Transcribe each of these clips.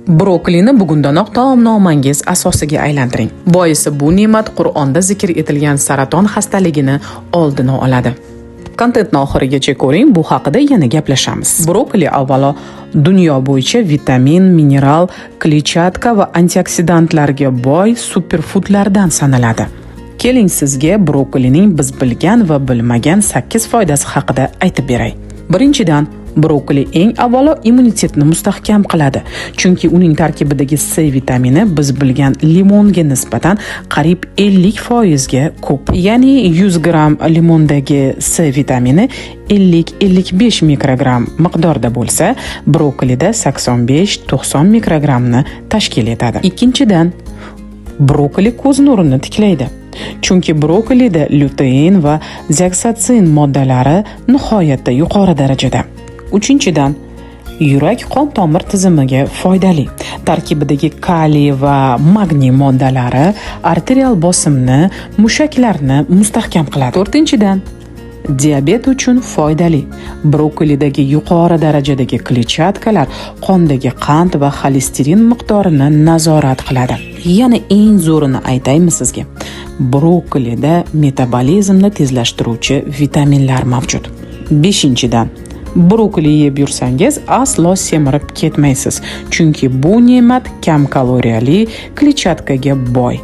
Brokolini bugundanoq taomnomangiz asosiga aylantiring. Boisi bu ne'mat Qur'onda zikr etilgan saraton xastaligini oldini oladi. Kontentni oxirigacha ko'ring, bu haqida yana gaplashamiz. Brokoli avvalo dunyo bo'yicha vitamin, mineral, kletchatka va antioksidantlarga boy superfoodlardan sanaladi. Keling sizga brokolining biz bilgan va bilmagan 8 foydasi haqida aytib beray. Birinchidan, brokoli eng avvalo immunitetni mustahkam qiladi, chunki uning tarkibidagi C vitamini biz bilgan limonga nisbatan qariyb 50% ga ko'p. Ya'ni 100 gram limondagi C vitamini 50-55 mikrogram miqdorda bo'lsa, brokolida 85-90 mikrogramni tashkil etadi. Ikkinchidan, brokoli ko'z nurini tiklaydi. Chunki brokolida lutein va zeaxanthin moddalari nihoyatda yuqori darajada. Uchinchidan, yurak qon tomir tizimiga foydali. Tarkibidagi kaliy va magniy moddalari arterial bosimni, mushaklarni mustahkam qiladi. To'rtinchidan, diabet uchun foydali. Brokolidagi yuqori darajadagi kletchatkalar qondagi qand va xolesterin miqdorini nazorat qiladi. Yana eng zo'rini aytaymi sizga. Brokolida metabolizmni tezlashtiruvchi vitaminlar mavjud. Beshinchidan, brokoli yeb yursangiz aslo semirib ketmaysiz, chunki bu ne'mat kam kaloriyali, kletchatkaga boy.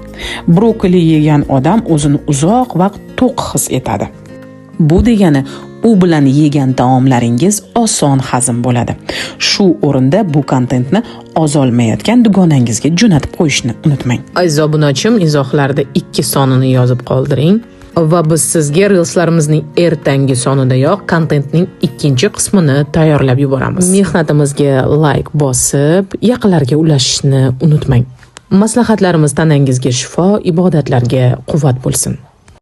Brokoli yegan odam o'zini uzoq vaqt to'q his etadi. Bu degani u bilan yegan taomlaringiz oson hazm bo'ladi. Shu o'rinda bu kontentni ozolmayotgan dugonangizga jo'natib qo'yishni unutmang. Aziz obunachiim, izohlarda 2 sonini yozib qoldiring va biz sizga reelslarimizning ertangi sonidayoq kontentning 2-qismini tayyorlab yuboramiz. Mehnatimizga like bosib, yaqinlarga ulashishni unutmang. Maslahatlarimiz tanangizga shifo, ibodatlarga quvvat bo'lsin.